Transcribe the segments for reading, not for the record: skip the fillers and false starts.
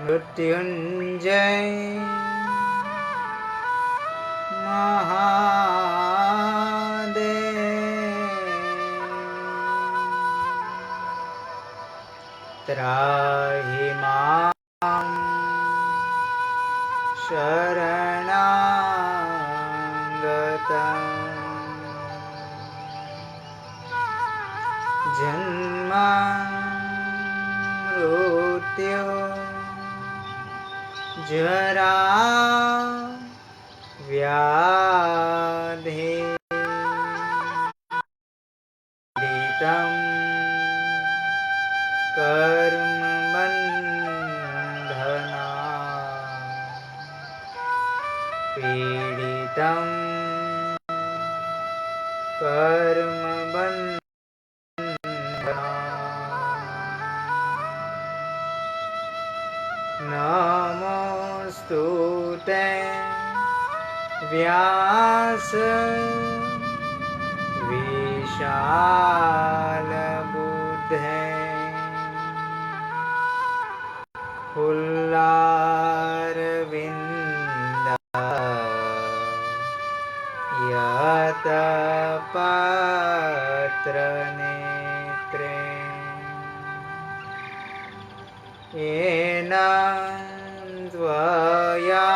मृत्युंजय महादेव त्राहि मां शरणागतं जन्म मृत्यु जरा व्याधि पीडितं कर्म बन्धना पीडितं कर्म बन्धना नमोऽस्तु ते व्यास विशालबुद्धे फुल्लारविन्द यतपत्रनेत्रे येन त्वया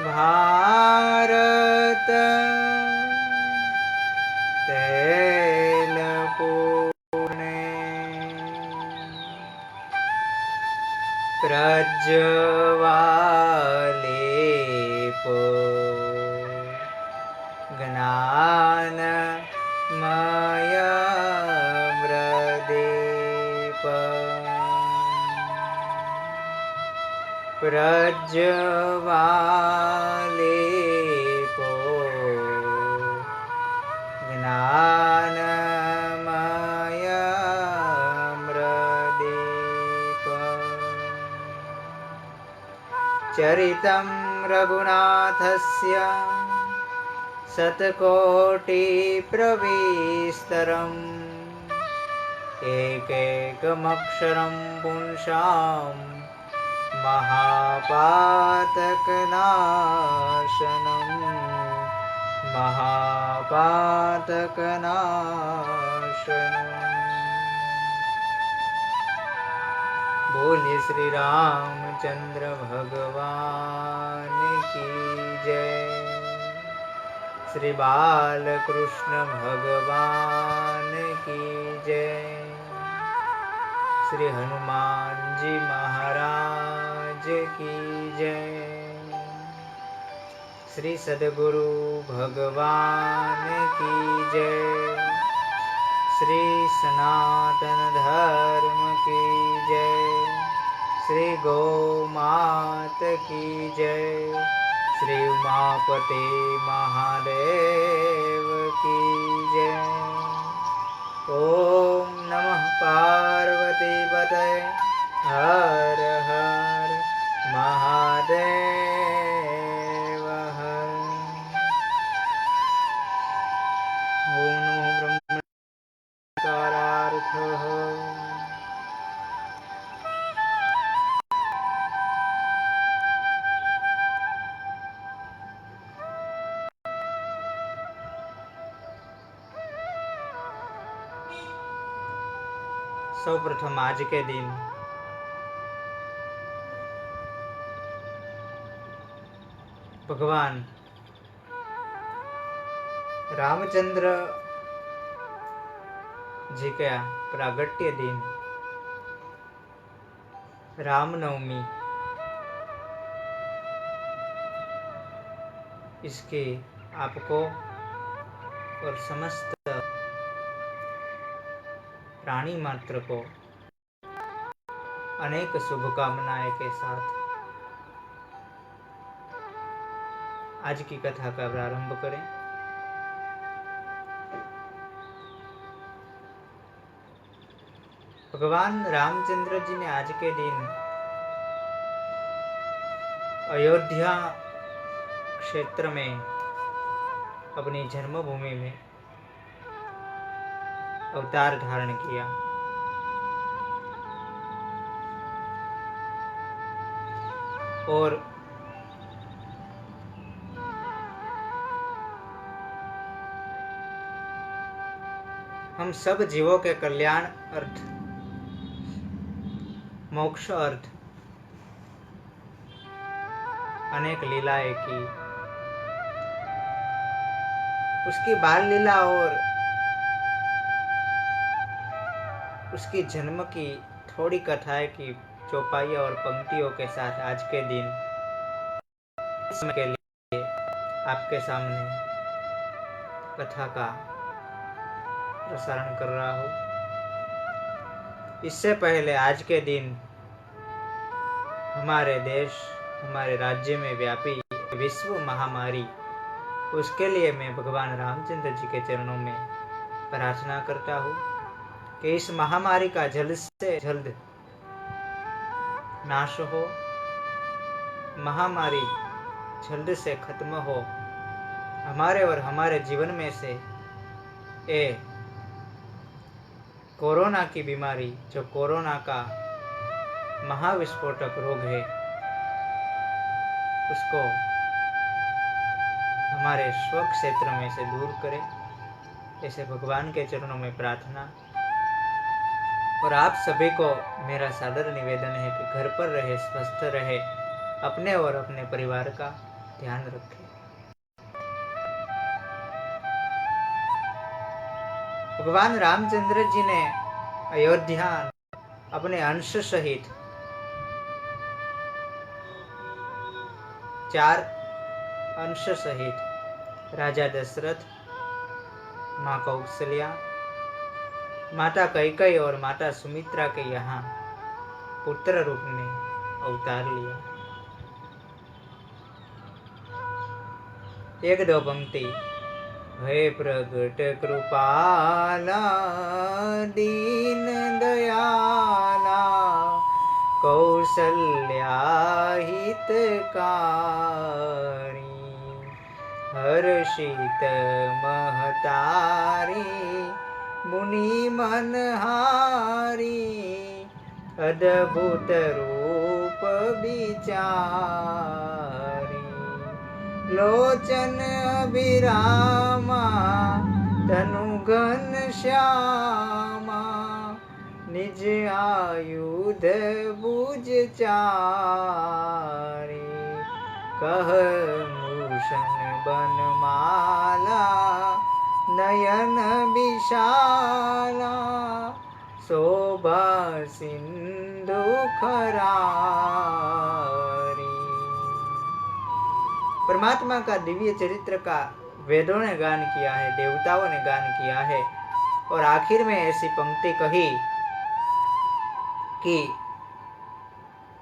भारत तैलपूर्णे प्रज्वलितो ज्ञानमयप्रदीप प्रज्वलितो ज्ञानमयप्रदीप चरितं रघुनाथस्य शतकोटिप्रविस्तरम् एकैकमक्षरं पुंसां महापातकनाशनं बोलिए श्री रामचंद्र भगवान की जय। श्री बालकृष्ण भगवान की जय। श्री हनुमान जी महाराज की जय। श्री सद्गुरु भगवान की जय। श्री सनातन धर्म की जय। श्री गौ मात की जय। श्री उमापति महादेव की जय। ओम नमः पार्वती पतये हर हर महादेव हर। ओम नमो ब्रह्मकारार्थः। सर्वप्रथम आज के दिन भगवान रामचंद्र जी का प्रागट्य दिन रामनवमी, इसके आपको और समस्त प्राणी मात्र को अनेक शुभकामनाएं के साथ आज की कथा का प्रारंभ करें। भगवान रामचंद्र जी ने आज के दिन अयोध्या क्षेत्र में अपनी जन्मभूमि में अवतार धारण किया। और हम सब जीवों के कल्याण अर्थ, मोक्ष अर्थ अनेक लीलाएं की। उसकी बाल लीला और उसकी जन्म की थोड़ी कथाएं की चौपाई और पंक्तियों के साथ आज के दिन समय के लिए आपके सामने कथा का प्रसारण कर रहा हूँ। इससे पहले आज के दिन हमारे देश, हमारे राज्य में व्यापी विश्व महामारी, उसके लिए मैं भगवान रामचंद्र जी के चरणों में प्रार्थना करता हूँ कि इस महामारी का जल्द से जल्द नाश हो, महामारी जल्द से खत्म हो, हमारे और हमारे जीवन में से ये कोरोना की बीमारी, जो कोरोना का महाविस्फोटक रोग है, उसको हमारे स्व क्षेत्र में से दूर करे, ऐसे भगवान के चरणों में प्रार्थना। और आप सभी को मेरा सादर निवेदन है कि घर पर रहे, स्वस्थ रहे, अपने और अपने परिवार का ध्यान रखें। भगवान रामचंद्र जी ने अयोध्या अपने अंश सहित 4 अंश सहित राजा दशरथ, माँ कौशल्या, माता कैकेयी और माता सुमित्रा के यहाँ पुत्र रूप में अवतार लिया। 1-2 पंक्ति। हे प्रगट कृपाला दीन दयाला कौशल्या हितकारी हर्षित महतारी मुनि मनहारी अद्भुत रूप विचारी लोचन अभिरामा तनु घन श्यामा निज आयुध भुज चारी कह भूषण बनमाला नयन विशाला शोभा सिंधु खरारी। परमात्मा का दिव्य चरित्र का वेदों ने गान किया है, देवताओं ने गान किया है, और आखिर में ऐसी पंक्ति कही कि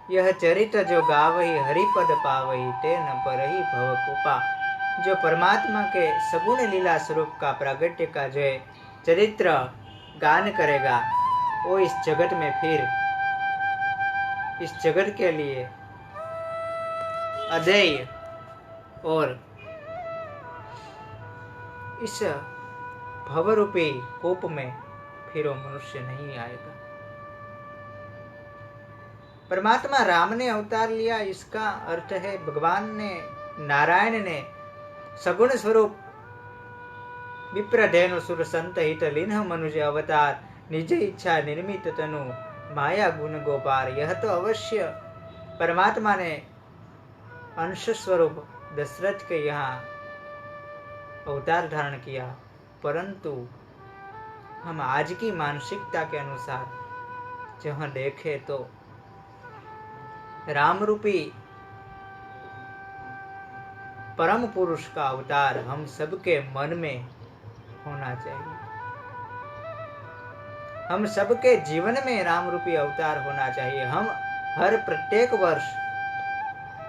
यह चरित्र जो गावही हरिपद पावही ते न परही भव कृपा। जो परमात्मा के सगुण लीला स्वरूप का प्रागट्य का जो चरित्र गान करेगा, वो इस जगत में फिर इस जगत के लिए अजेय और इस भवरूपी कूप में फिर वो मनुष्य नहीं आएगा। परमात्मा राम ने अवतार लिया, इसका अर्थ है भगवान ने, नारायण ने सगुण स्वरूप विप्रधेनु सुर संत हित लीन्ह मनुज अवतार निज इच्छा निर्मित तनु माया गुण गोपार। यह तो अवश्य परमात्मा ने अंश स्वरूप दशरथ के यहाँ अवतार धारण किया, परंतु हम आज की मानसिकता के अनुसार जहाँ देखे तो राम रूपी परम पुरुष का अवतार हम सबके मन में होना चाहिए। हम सबके जीवन में राम रूपी अवतार होना चाहिए। हम हर प्रत्येक वर्ष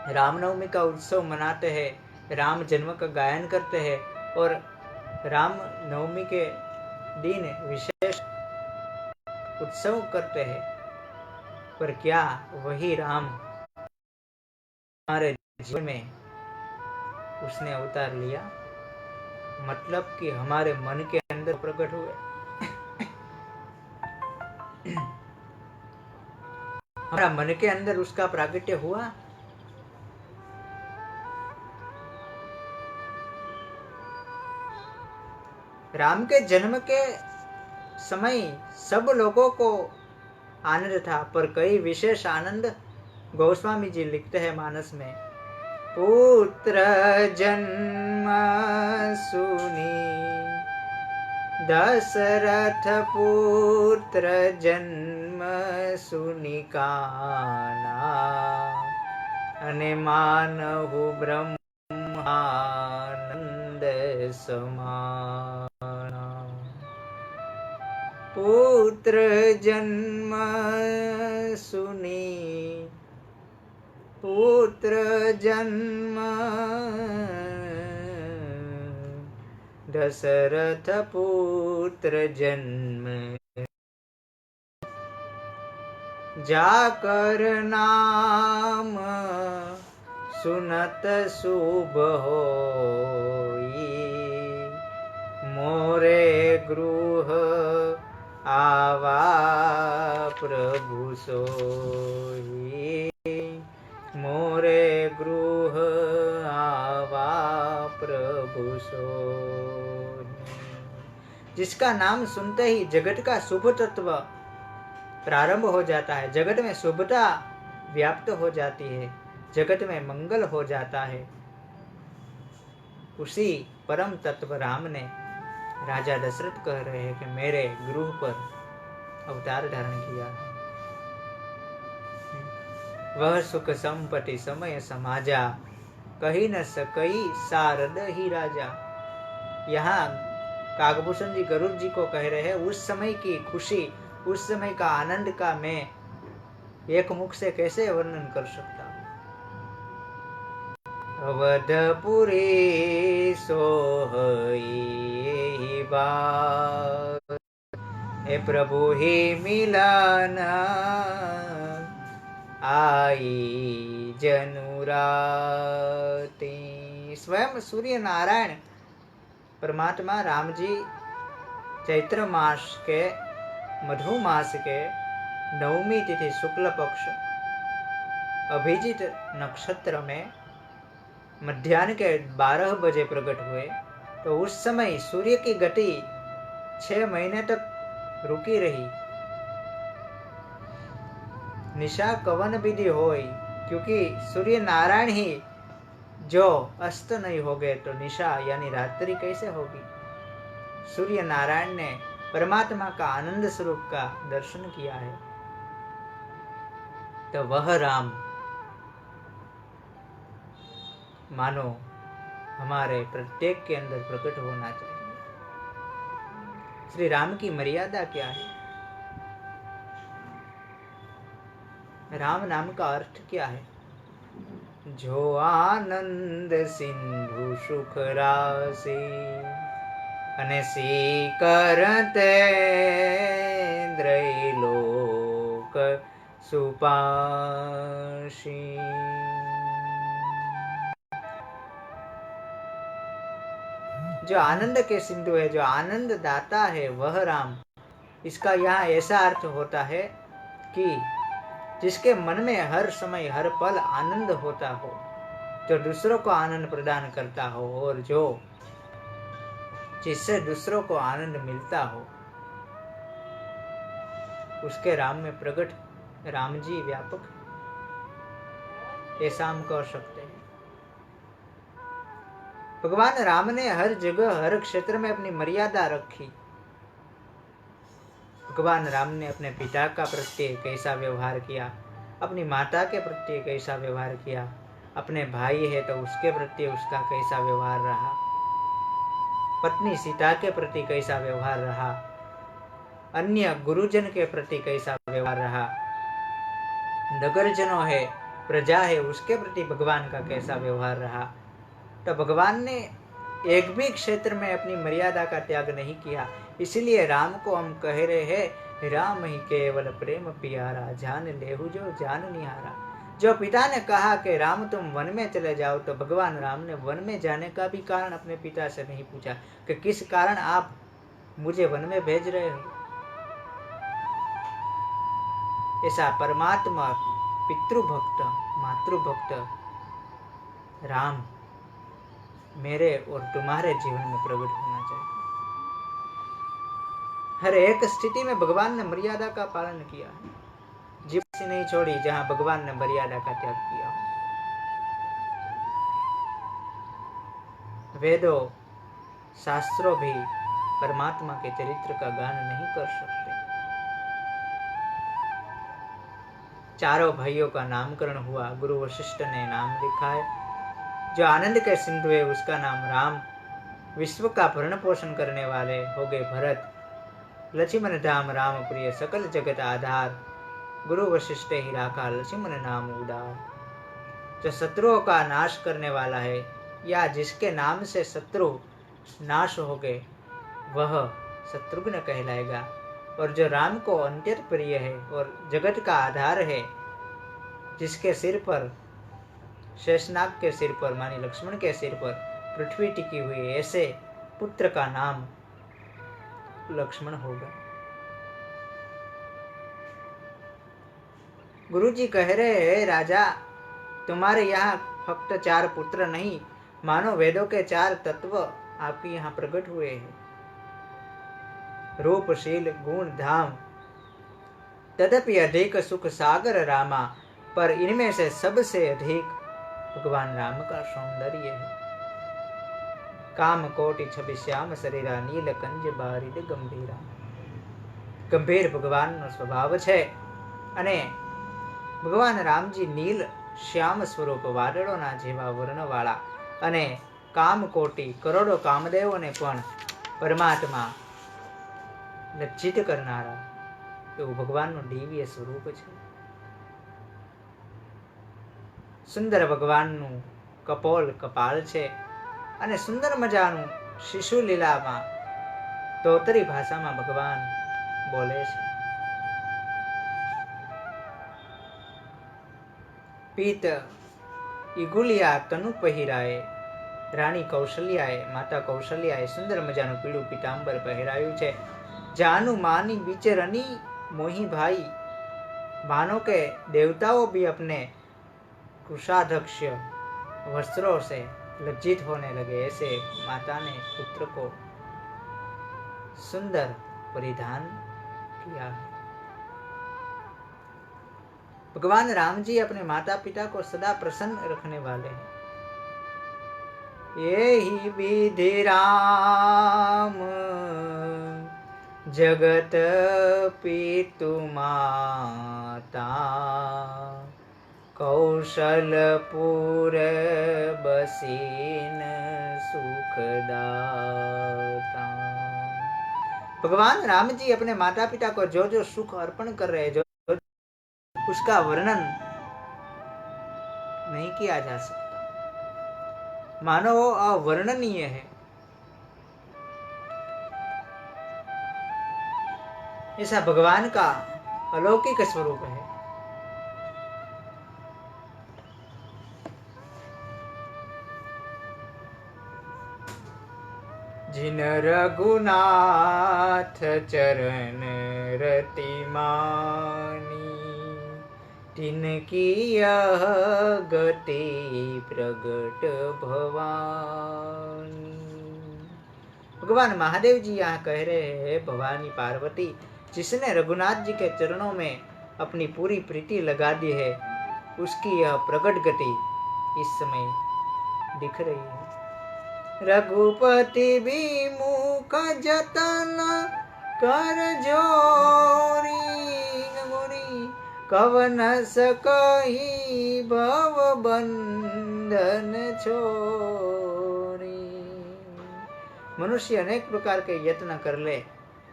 रामनवमी का उत्सव मनाते हैं, राम जन्म का गायन करते हैं और राम नवमी के दिन विशेष उत्सव करते हैं, पर क्या वही राम हमारे जीवन में उसने अवतार लिया? मतलब कि हमारे मन के अंदर प्रकट हुए, हमारा मन के अंदर उसका प्रागट्य हुआ। राम के जन्म के समय सब लोगों को आनंद था, पर कई विशेष आनंद गोस्वामी जी लिखते हैं मानस में। पुत्र जन्म सुनी दशरथ पुत्र जन्म सुनी काना, अने मानहु ब्रह्मानंद समाना। पुत्र जन्म सुनी पुत्र जन्म दशरथ पुत्र जन्म, जाकर नाम सुनत शुभ होई, मोरे गृह आवा प्रभु सोई, मोरे गृह आवा प्रभु सोई। जिसका नाम सुनते ही जगत का शुभ तत्व प्रारंभ हो जाता है, जगत में शुभता व्याप्त हो जाती है, जगत में मंगल हो जाता है, उसी परम तत्व राम ने राजा दशरथ कह रहे हैं कि मेरे गृह पर अवतार धारण किया है। वह सुख संपत्ति समय समाजा, कही न सकई सारद ही राजा। यहाँ कागभूषण जी गरुड़ जी को कह रहे हैं, उस समय की खुशी, उस समय का आनंद का मैं एक मुख से कैसे वर्णन कर सकता हूँ। अवधपुरी सोहई बात, हे प्रभु ही मिलन आई जनुराती। स्वयं सूर्य नारायण परमात्मा राम जी चैत्र मास के मधु मास के नवमी तिथि शुक्ल पक्ष अभिजीत नक्षत्र में मध्याह्न के 12 बजे प्रकट हुए। तो उस समय सूर्य की गति 6 महीने तक रुकी रही। निशा कवन विधि होई, क्योंकि सूर्य नारायण ही जो अस्त नहीं हो गए तो निशा यानी रात्रि कैसे होगी। सूर्य नारायण ने परमात्मा का आनंद स्वरूप का दर्शन किया है, तो वह राम मानो हमारे प्रत्येक के अंदर प्रकट होना चाहिए। श्री राम की मर्यादा क्या है, राम नाम का अर्थ क्या है। जो आनंद सिंधु सुख राशि, अने करते त्रैलोक सुपाशी। जो आनंद के सिंधु है, जो आनंद दाता है, वह राम। इसका यहाँ ऐसा अर्थ होता है कि जिसके मन में हर समय हर पल आनंद होता हो, जो दूसरों को आनंद प्रदान करता हो, और जो जिससे दूसरों को आनंद मिलता हो, उसके राम में प्रकट राम जी व्यापक, ऐसा हम कह सकते हैं। भगवान राम ने हर जगह हर क्षेत्र में अपनी मर्यादा रखी। भगवान राम ने अपने पिता का प्रत्ये कैसा व्यवहार किया, अपनी माता के प्रत्ये कैसा व्यवहार किया, अपने भाई है तो उसके प्रति उसका कैसा व्यवहार रहा, पत्नी सीता के प्रति कैसा व्यवहार रहा, अन्य गुरुजन के प्रति कैसा व्यवहार रहा, नगरजनों है, प्रजा है, उसके प्रति भगवान का कैसा व्यवहार रहा। तो भगवान ने एक भी क्षेत्र में अपनी मर्यादा का त्याग नहीं किया। इसलिए राम को हम कह रहे हैं, राम ही केवल प्रेम प्यारा, जान लेहु जो जान निहारा। जो पिता ने कहा कि राम तुम वन में चले जाओ, तो भगवान राम ने वन में जाने का भी कारण अपने पिता से नहीं पूछा कि किस कारण आप मुझे वन में भेज रहे हो। ऐसा परमात्मा पितृभक्त मातृभक्त राम मेरे और तुम्हारे जीवन में प्रकट होना चाहिए। हर एक स्थिति में भगवान ने मर्यादा का पालन किया है। जीवन से नहीं छोड़ी जहां भगवान ने मर्यादा का त्याग किया। वेदों शास्त्रों भी परमात्मा के चरित्र का गान नहीं कर सकते। चारों भाइयों का नामकरण हुआ, गुरु वशिष्ठ ने नाम लिखा है। जो आनंद के सिंधु है उसका नाम राम, विश्व का भरण पोषण करने वाले हो गए भरत, लक्ष्मण धाम राम प्रिय सकल जगत आधार, गुरु वशिष्ठ ही राखा लक्ष्मण नाम उदार। जो शत्रुओं का नाश करने वाला है या जिसके नाम से शत्रु नाश हो गए वह शत्रुघ्न कहलाएगा। और जो राम को अत्यंत प्रिय है और जगत का आधार है, जिसके सिर पर शेषनाग के सिर पर मानी लक्ष्मण के सिर पर पृथ्वी टिकी हुई, ऐसे पुत्र का नाम लक्ष्मण होगा। गुरुजी कह रहे हैं राजा, तुम्हारे यहाँ फक्त 4 पुत्र नहीं, मानो वेदों के 4 तत्व आपके यहाँ प्रकट हुए हैं। रूप शील गुण धाम तदपि अधिक सुख सागर रामा, पर इनमें से सबसे अधिक भगवान राम का सौंदर्य है। काम कोटि छवि श्याम शरीरा, नील कंज बारिद गंभीरा। गंभीर ભગવાનનો સ્વભાવ છે અને ભગવાન રામજી નીલ શ્યામ સ્વરૂપ, વાદળોના જેવા વર્ણવાળા અને કામકોટી કરોડો કામદેવોને પણ પરમાત્મા લજ્જિત કરનારા એવું ભગવાનનું દિવ્ય સ્વરૂપ છે। સુંદર ભગવાનનું કપોલ કપાળ છે અને સુંદર મજાનું શિશુ લીલામાં તોતરી ભાષામાં ભગવાન બોલે છે। પીત ઈગુલિયા તનુ પહેરાય, રાણી કૌશલ્યાએ માતા કૌશલ્યાએ સુંદર મજાનું પીળું પીતાંબર પહેરાયું છે। જાનુ માની વિચરણી મોહી भाई, मानो के देवताओं भी अपने कुशाध्यक्ष वस्त्रों से लज्जित होने लगे, ऐसे माता ने पुत्र को सुंदर परिधान किया है। भगवान राम जी अपने माता पिता को सदा प्रसन्न रखने वाले हैं। यही विधि राम जगत पितु माता, कौशलपुर बसीन सुखदाता। भगवान राम जी अपने माता पिता को जो जो सुख अर्पण कर रहे हैं, जो उसका वर्णन नहीं किया जा सकता, मानो वो अवर्णनीय है। ऐसा भगवान का अलौकिक स्वरूप है। जिन रघुनाथ चरण रति मानी, तिनकी यह गति प्रगट भवानी। भगवान महादेव जी यहाँ कह रहे हैं, भवानी पार्वती जिसने रघुनाथ जी के चरणों में अपनी पूरी प्रीति लगा दी है, उसकी यह प्रगट गति इस समय दिख रही है। रघुपति विमुख जतन कर जोरी, कवन सकहि भव बंधन छोरी। मनुष्य अनेक प्रकार के यत्न कर ले,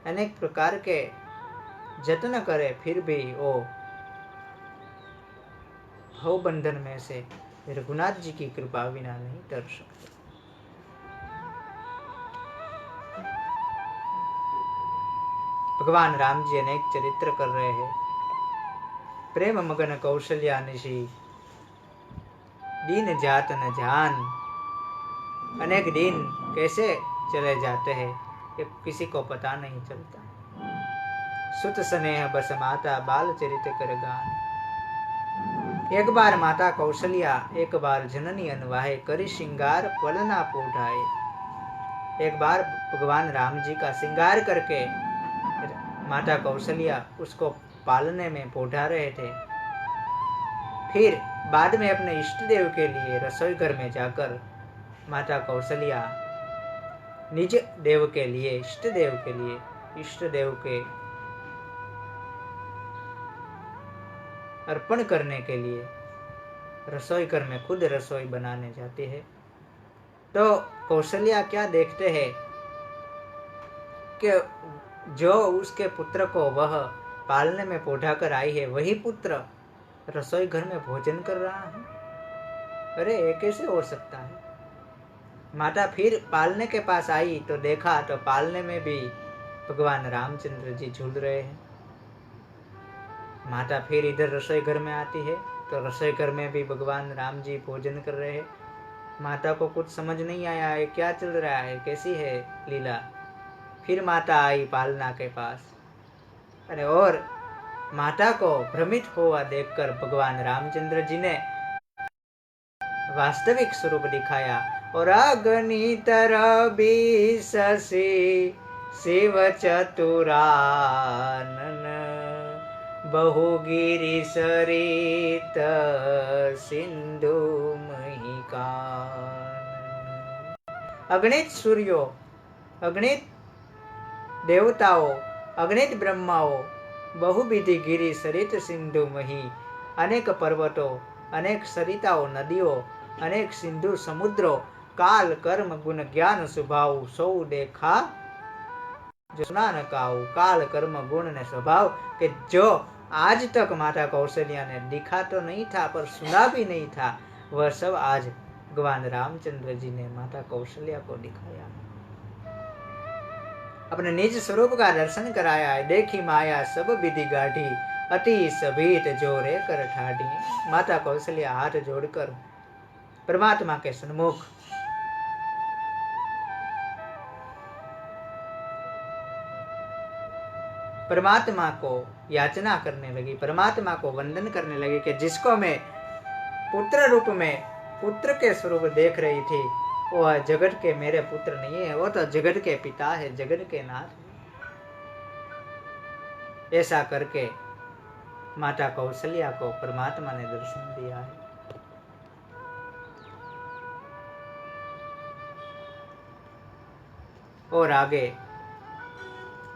अनेक प्रकार के जतन करे, फिर भी वो भव बंधन में से रघुनाथ जी की कृपा बिना नहीं तर सकते। भगवान राम जी अनेक चरित्र कर रहे हैं। प्रेम मगन कौशल्या निशी, दीन जात न जान। अनेक दिन कैसे चले जाते हैं ये किसी को पता नहीं चलता। सुत स्नेह बस माता बाल चरित कर गान। एक बार माता कौशल्या, एक बार जननी अनुवाहे, करी श्रृंगार पलना पोढ़ाए। एक बार भगवान राम जी का श्रृंगार करके माता कौशल्या उसको पालने में पौधा रहे थे। फिर बाद में अपने इष्ट देव के लिए रसोई घर में जाकर माता कौशल्या निज देव के लिए, इष्ट देव के अर्पण करने के लिए रसोई घर में खुद रसोई बनाने जाती है। तो कौशल्या क्या देखते हैं कि जो उसके पुत्र को वह पालने में पौधा कर आई है, वही पुत्र रसोई घर में भोजन कर रहा है। अरे ये कैसे हो सकता है? माता फिर पालने के पास आई तो देखा तो पालने में भी भगवान रामचंद्र जी झूल रहे हैं। माता फिर इधर रसोई घर में आती है तो रसोई घर में भी भगवान राम जी भोजन कर रहे हैं। माता को कुछ समझ नहीं आया है, क्या चल रहा है, कैसी है लीला। फिर माता आई पालना के पास, अरे और माता को भ्रमित हुआ देखकर भगवान रामचंद्र जी ने वास्तविक स्वरूप दिखाया और अग्नि तरह भी शशि शिव चतुरानन बहुगिरि सरित सिंधु महिकान। अगणित सूर्यों, अगणित देवताओं, अगणित ब्रह्माओं, बहुविधि गिरि सरित सिंधु मही, अनेक पर्वतों, अनेक सरिताओं नदियों, अनेक सिंधु समुद्रों, काल कर्म गुण ज्ञान स्वभाव सौ देखा जो सुना न काऊ। काल कर्म गुण ने स्वभाव के जो आज तक माता कौशल्या ने दिखा तो नहीं था पर सुना भी नहीं था, वह सब आज भगवान रामचंद्र जी ने माता कौशल्या को दिखाया, अपने निज स्वरूप का दर्शन कराया है। देखी माया सब विधि गाढ़ी अति सभीत जोरे कर ठाढ़ी। माता कौशल्या हाथ जोड़कर परमात्मा के सन्मुख परमात्मा को याचना करने लगी, परमात्मा को वंदन करने लगी कि जिसको मैं पुत्र रूप में पुत्र के स्वरूप देख रही थी, वह जगत के मेरे पुत्र नहीं है, वो तो जगत के पिता है, जगत के नाथ है। ऐसा करके माता कौशल्या को परमात्मा ने दर्शन दिया है। और आगे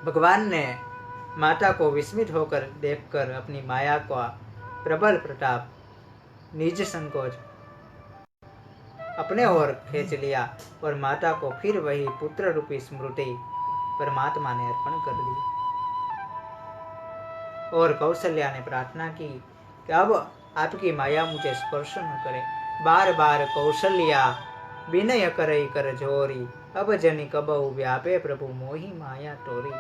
भगवान ने माता को विस्मित होकर देखकर अपनी माया का प्रबल प्रताप, निज संकोच अपने ओर खींच लिया और माता को फिर वही पुत्र रूपी स्मृति परमात्मा ने अर्पण कर दी। और कौशल्या ने प्रार्थना की कि अब आपकी माया मुझे स्पर्श न करे। बार बार कौशल्या विनय करई कर जोरी, अब जनि कबहु व्यापे प्रभु मोही माया तोरी।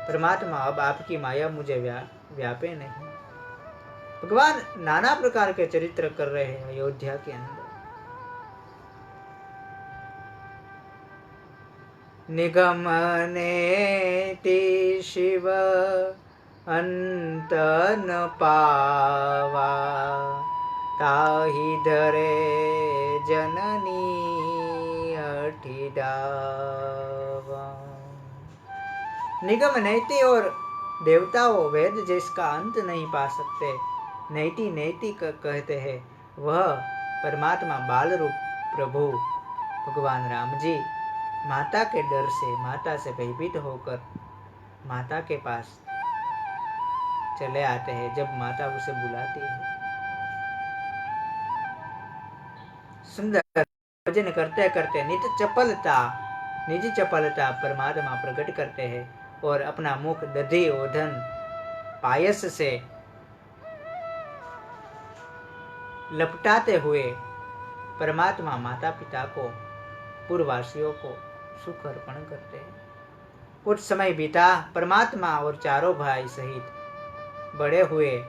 परमात्मा अब आपकी माया मुझे व्यापे नहीं। भगवान नाना प्रकार के चरित्र कर रहे हैं अयोध्या के अंदर। निगम नेति शिव अंत न पावा, ताहि धरे जननी अठि डावा। निगम नैति और देवताओं वेद जिसका अंत नहीं पा सकते, नैति नैति कहते हैं, वह परमात्मा बाल रूप प्रभु भगवान राम जी माता के डर से, माता से भयभीत होकर माता के पास चले आते हैं जब माता उसे बुलाती है। सुंदर भजन करते करते निज चपलता परमात्मा प्रकट करते हैं और अपना मुख दधि ओधन पायस से लपटाते हुए परमात्मा माता पिता को, पूर्ववासियों को सुख अर्पण करते हैं। कुछ समय बीता, परमात्मा और चारों भाई सहित बड़े हुए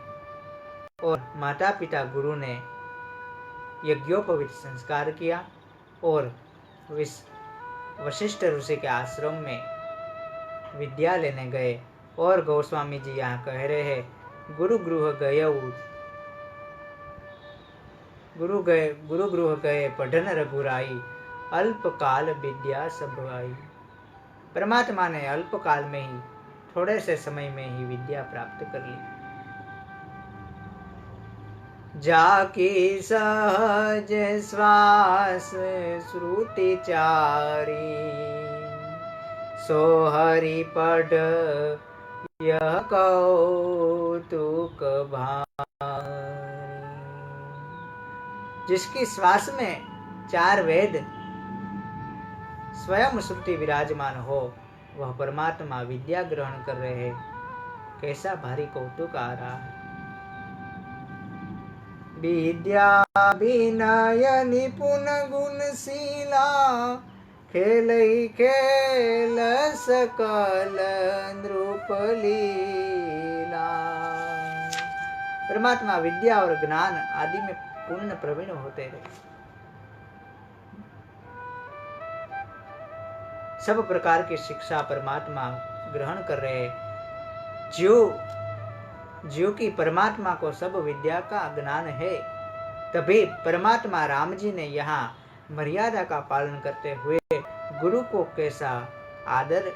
और माता पिता गुरु ने यज्ञोपवीत संस्कार किया और वशिष्ठ ऋषि के आश्रम में विद्या लेने गए। और गोस्वामी जी यहाँ कह रहे हैं, गुरु गृह गए पढ़न रघुराई, अल्प काल विद्या सब आई। परमात्मा ने अल्प काल में ही, थोड़े से समय में ही विद्या प्राप्त कर ली। जाकी सहज श्वास श्रुति चारी, सो हरि पढ़ यह कौतुक भारी। जिसकी श्वास में 4 वेद स्वयं श्रुति विराजमान हो, वह परमात्मा विद्या ग्रहण कर रहे हैं, कैसा भारी कौतुक आ रहा है। विद्या विनय निपुण गुणशीला, खेल खेल सकल नृप लीला। परमात्मा विद्या और ज्ञान आदि में पूर्ण प्रवीण होते रहे। सब प्रकार की शिक्षा परमात्मा ग्रहण कर रहे। जीव की परमात्मा को सब विद्या का ज्ञान है। तभी परमात्मा राम जी ने यहाँ मर्यादा का पालन करते हुए गुरु को कैसा आदर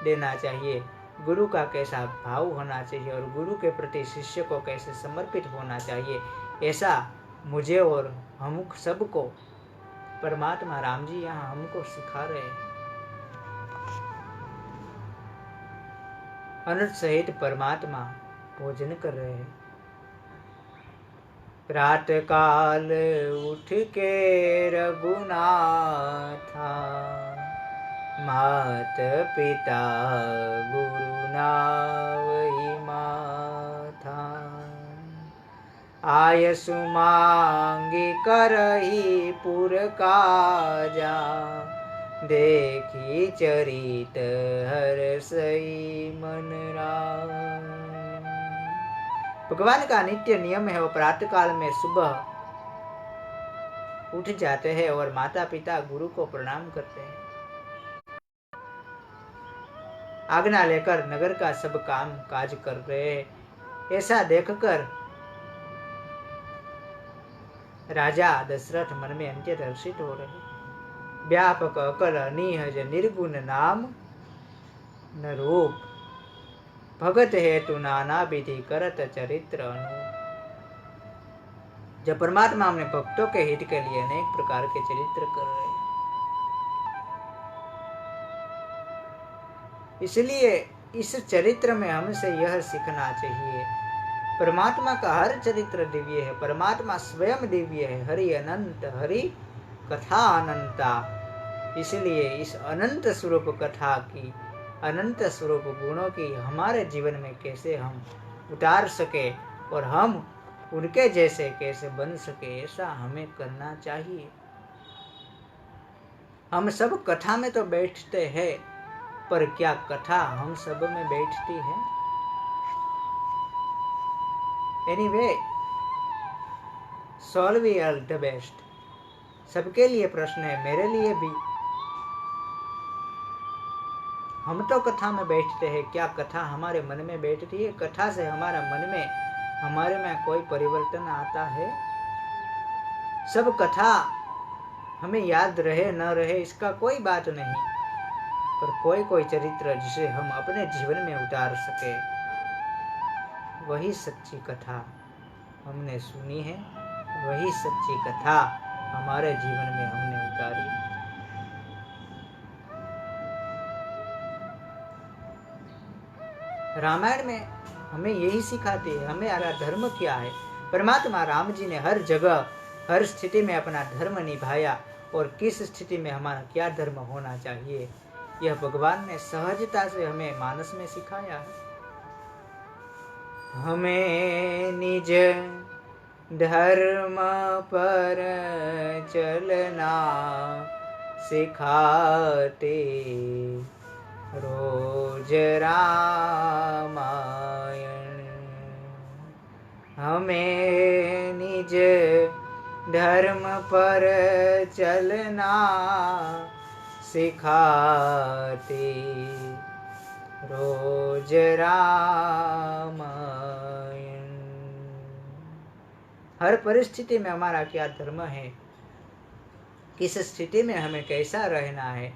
देना चाहिए, गुरु का कैसा भाव होना चाहिए और गुरु के प्रति शिष्य को कैसे समर्पित होना चाहिए, ऐसा मुझे और हम सबको परमात्मा राम जी यहाँ हमको सिखा रहे हैं। अनंत सहित परमात्मा भोजन कर रहे हैं। प्रातः काल उठ के रघुनाथा, मात पिता गुरु नावहि माथा। आयसु मांगी करही पुर काजा, देखी चरित हर्षई मन राम। भगवान का नित्य नियम है, वो प्रातः काल में सुबह उठ जाते हैं और माता पिता गुरु को प्रणाम करते हैं। आज्ञा लेकर नगर का सब काम काज कर रहे हैं। ऐसा देखकर राजा दशरथ मन में अत्यंत हर्षित हो रहे। व्यापक अकल निहज निर्गुण नाम न रूप, भगत हेतु नाना विधि करत चरित्र अनु। जब परमात्मा हमने भक्तों के हित के लिए अनेक प्रकार के चरित्र कर रहे हैं, इसलिए इस चरित्र में हमसे यह सीखना चाहिए, परमात्मा का हर चरित्र दिव्य है, परमात्मा स्वयं दिव्य है। हरि अनंत, हरि कथा अनंता। इसलिए इस अनंत स्वरूप कथा की, अनंत स्वरूप गुणों की हमारे जीवन में कैसे हम उतार सके और हम उनके जैसे कैसे बन सके, ऐसा हमें करना चाहिए। हम सब कथा में तो बैठते हैं, पर क्या कथा हम सब में बैठती है? Anyway, solve all the best. सबके लिए प्रश्न है, मेरे लिए भी। हम तो कथा में बैठते हैं, क्या कथा हमारे मन में बैठती है? कथा से हमारा मन में, हमारे में कोई परिवर्तन आता है? सब कथा हमें याद रहे न रहे इसका कोई बात नहीं, पर कोई कोई चरित्र जिसे हम अपने जीवन में उतार सके, वही सच्ची कथा हमने सुनी है, वही सच्ची कथा हमारे जीवन में हमने उतारी। रामायण में हमें यही सिखाती है, हमें हमारा धर्म क्या है। परमात्मा राम जी ने हर जगह हर स्थिति में अपना धर्म निभाया, और किस स्थिति में हमारा क्या धर्म होना चाहिए, यह भगवान ने सहजता से हमें मानस में सिखाया है। हमें निज धर्म पर चलना सिखाते रोज रामायण। हमें निज धर्म पर चलना सिखाते रोज रामायण। हर परिस्थिति में हमारा क्या धर्म है, किस स्थिति में हमें कैसा रहना है,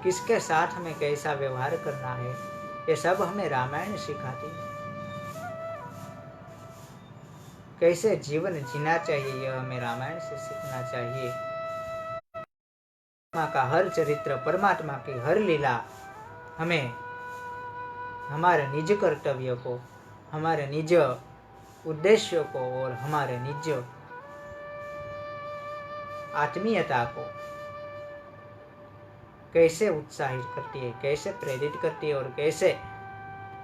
किसके साथ हमें कैसा व्यवहार करना है, ये सब हमें रामायण सिखाती है। कैसे जीवन जीना चाहिए, यह हमें रामायण से सीखना चाहिए। परमात्मा का हर चरित्र, परमात्मा की हर लीला हमें हमारे निज कर्तव्य को, हमारे निज उद्देश्यों को और हमारे निज आत्मीयता को कैसे उत्साहित करती है, कैसे प्रेरित करती है और कैसे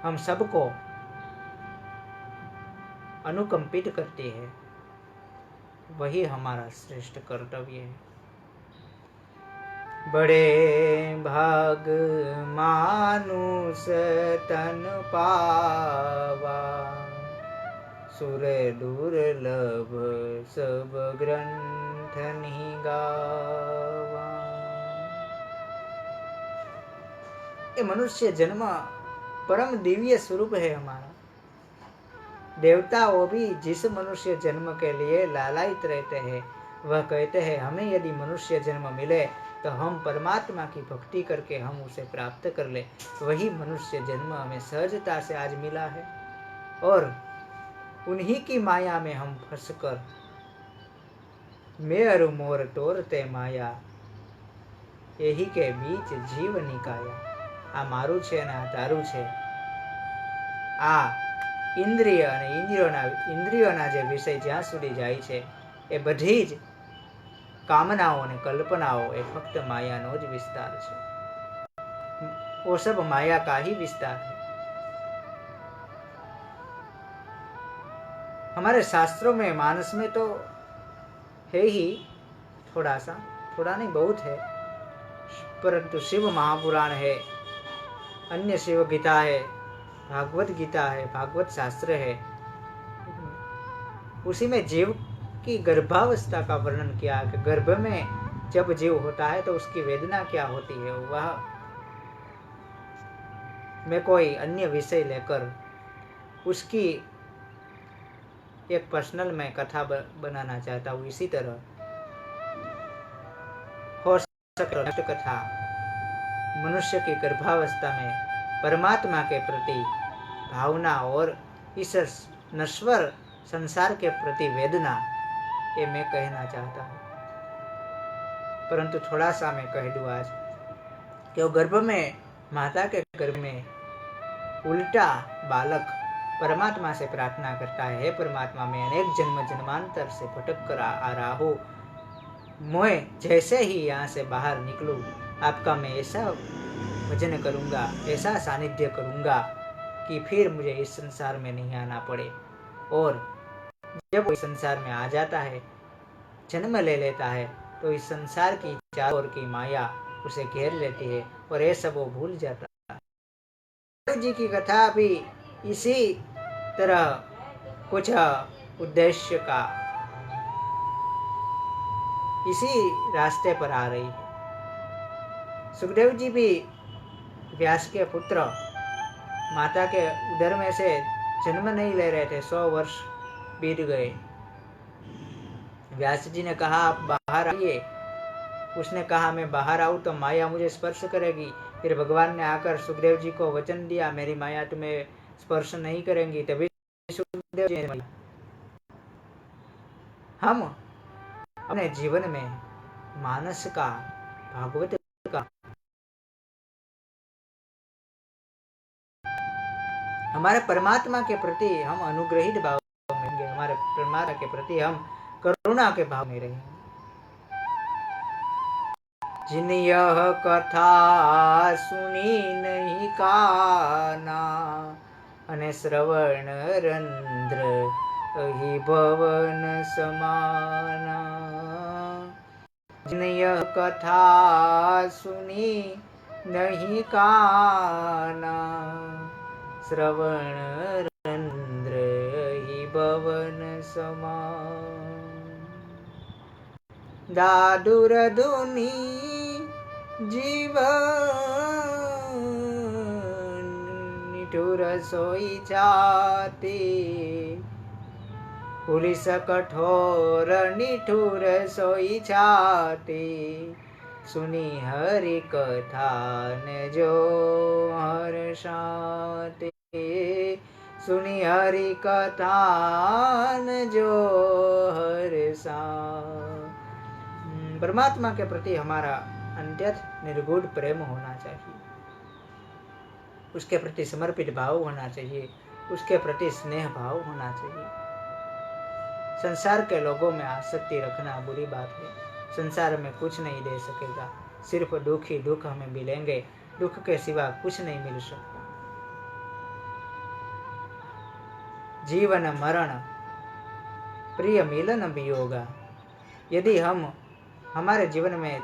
हम सबको अनुकंपित करती है, वही हमारा श्रेष्ठ कर्तव्य है। बड़े भाग मानुष तन पावा, सुर दुर्लभ सब ग्रंथ नहीं गावा। ये मनुष्य जन्म परम दिव्य स्वरूप है हमारा। देवता वो भी जिस मनुष्य जन्म के लिए लालायित रहते हैं, वह कहते हैं हमें यदि मनुष्य जन्म मिले तो हम परमात्मा की भक्ति करके हम उसे प्राप्त कर ले। वही मनुष्य जन्म हमें सहजता से आज मिला है और उन्हीं की माया में हम फंसकर मेरु मोर तोरते माया, यही के बीच जीव निकाया। आ मारू छे અને આ તારું છે। આ ઇન્દ્રિય અને ઇન્દ્રિયોના જે વિષય જ્યાં સુધી જાય છે એ બધી જ કામનાઓ અને કલ્પનાઓ એ ફક્ત માયાનો જ વિસ્તાર છે। वो सब माया का ही विस्तार है। हमारे शास्त्रों में, मानस में तो है ही थोड़ा सा, थोड़ा नहीं बहुत है, परंतु शिव महापुराण है, अन्य शिव गीता है, भागवत गीता है, भागवत शास्त्र है। उसी में जीव की गर्भावस्था का वर्णन किया कि गर्भ में जब जीव होता है तो उसकी वेदना क्या होती है। वह मैं कोई अन्य विषय लेकर उसकी एक पर्सनल में कथा बनाना चाहता हूँ। इसी तरह हो सकता कथा मनुष्य की गर्भावस्था में परमात्मा के प्रति भावना और इस नश्वर संसार के प्रति वेदना, ये मैं कहना चाहता हूँ। परंतु थोड़ा सा मैं कह दूँ आज कि वो गर्भ में, माता के गर्भ में उल्टा बालक परमात्मा से प्रार्थना करता है, हे परमात्मा, मैं अनेक जन्म जन्मांतर से भटक कर आ रहा हूँ, मैं जैसे ही यहाँ से बाहर निकलूँ आपका मैं ऐसा भजन करूँगा, ऐसा सानिध्य करूँगा कि फिर मुझे इस संसार में नहीं आना पड़े। और जब वो इस संसार में आ जाता है, जन्म ले लेता है, तो इस संसार की चारों ओर की माया उसे घेर लेती है और ये सब वो भूल जाता है। जी की कथा भी इसी तरह कुछ उद्देश्य का, इसी रास्ते पर आ रही है। सुखदेव जी भी व्यास के पुत्र, माता के उदर में से जन्म नहीं ले रहे थे, 100 वर्ष बीत गए। व्यास जी ने कहा आप बाहर आइए। उसने कहा मैं बाहर आऊं तो माया मुझे स्पर्श करेगी। फिर भगवान ने आकर सुखदेव जी को वचन दिया मेरी माया तुम्हें स्पर्श नहीं करेंगी। तभी सुखदेव जी ने, हम अपने जीवन में मानस का, भागवत का, हमारे परमात्मा के प्रति हम अनुग्रहित भाव में रहेंगे, हमारे परमात्मा के प्रति हम करुणा के भाव में रहेंगे। जिन यह कथा सुनी नहीं काना, अने श्रवण रंध्र अहि भवन समाना। जिन यह कथा सुनी नहीं काना, श्रवण रंध्र ही भवन समान। दादुर धुनी जीवन निठुर सोई जाती, पुलिस कठोर निठुर सोई जाती। सुनी हरि कथा ने जो हर्षाते, सुनी हरि कथा ने जो हर्षा। परमात्मा के प्रति हमारा अत्यंत निर्गुण प्रेम होना चाहिए, उसके प्रति समर्पित भाव होना चाहिए, उसके प्रति स्नेह भाव होना चाहिए। संसार के लोगों में आसक्ति रखना बुरी बात है। संसार में कुछ नहीं दे सकेगा, सिर्फ दुख ही दुख हमें मिलेंगे, दुख के सिवा कुछ नहीं मिल सकता। जीवन मरण प्रिय मिलन वियोगा। यदि हमारे जीवन में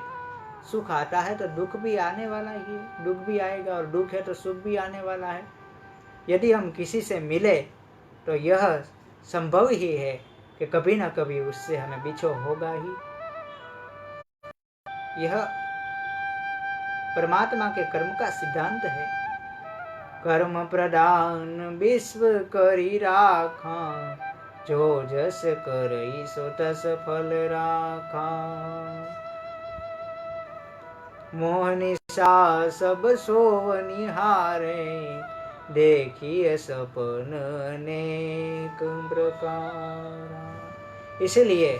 सुख आता है तो दुख भी आने वाला ही है, दुख भी आएगा, और दुख है तो सुख भी आने वाला है। यदि हम किसी से मिले तो यह संभव ही है कि कभी ना कभी उससे हमें बिछो होगा ही। यह परमात्मा के कर्म का सिद्धांत है। कर्म प्रदान विश्व करी राखा, जो जस करई सो तस फल राखा। मोहनिशा सब सोव निहारे, देखिए सपन अनेक प्रकार। इसलिए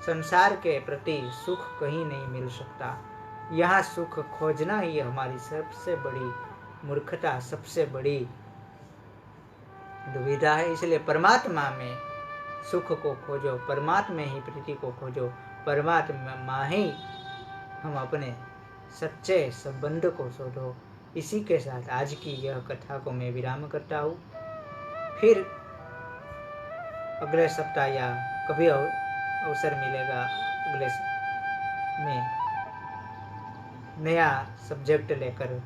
संसार के प्रति सुख कहीं नहीं मिल सकता। यहाँ सुख खोजना ही हमारी सबसे बड़ी मूर्खता, सबसे बड़ी दुविधा है। इसलिए परमात्मा में सुख को खोजो, परमात्मा ही प्रीति को खोजो, परमात्मा ही हम अपने सच्चे संबंध को शोधो। इसी के साथ आज की यह कथा को मैं विराम करता हूँ। फिर अगले सप्ताह या कभी अवसर मिलेगा, अगले में नया सब्जेक्ट लेकर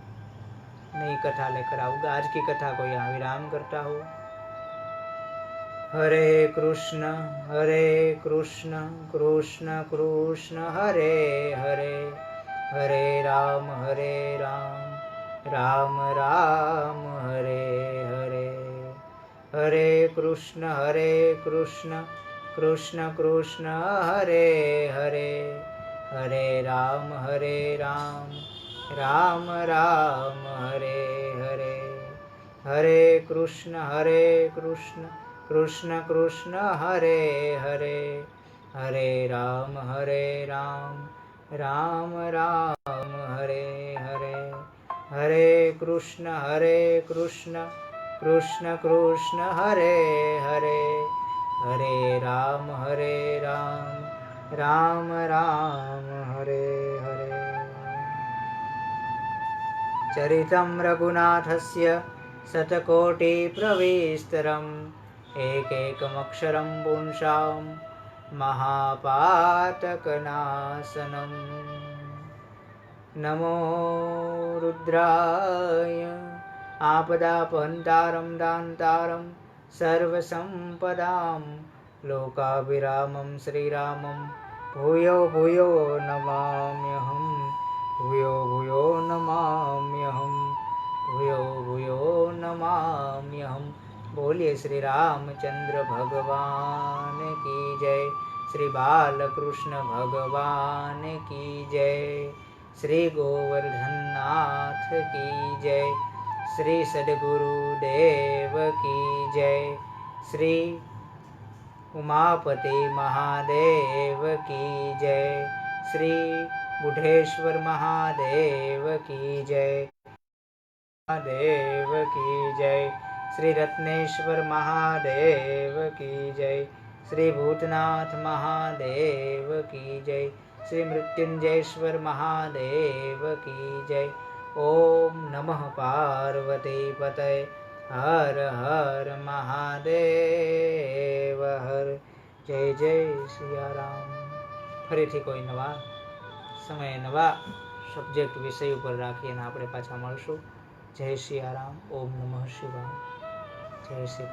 नई कथा लेकर आऊंगा। आज की कथा को यहाँ विराम करता हूँ। हरे कृष्ण कृष्ण कृष्ण हरे हरे, हरे राम राम राम हरे हरे। हरे कृष्ण कृष्ण कृष्ण हरे हरे, हरे राम राम राम हरे हरे। हरे कृष्ण कृष्ण कृष्ण हरे हरे, हरे राम राम राम हरे हरे। हरे कृष्ण कृष्ण कृष्ण हरे हरे, हरे राम राम राम हरे हरे। चरितं रघुनाथस्य शतकोटि प्रविस्तरम्, एकैकमक्षरं पुंसां महापातकनाशनम्। नमो रुद्राय आपदापहन्तारं दान्तारं सर्वसम्पदां, लोकाभिरामं श्रीरामं भूयो भूयो नमाम्यहम्, भूयो भूयो नमाम्यहम्, भूयो भूयो नमाम्यहम्। बोलिए श्री रामचंद्र भगवान की जय, श्री बालकृष्ण भगवान की जय, श्री गोवर्धन नाथ की जय, श्री सद्गुरुदेव की जय, श्री उमापति महादेव की जय, श्री बुढ़ेश्वर महादेव की जय, महादेव की जय, श्री रत्नेश्वर महादेव की जय, श्री भूतनाथ महादेव की जय, श्री मृत्युंजयेश्वर महादेव की जय। ओम नमः पार्वती पतये, हर हर महादेव हर। जय जय सियाराम। फरीथी कोई नवा समय नवा सब्जेक्ट विषय पर राखीने આપણે પાછા મળશું। जय सियाराम। ओम नमः शिवाय। जय श्री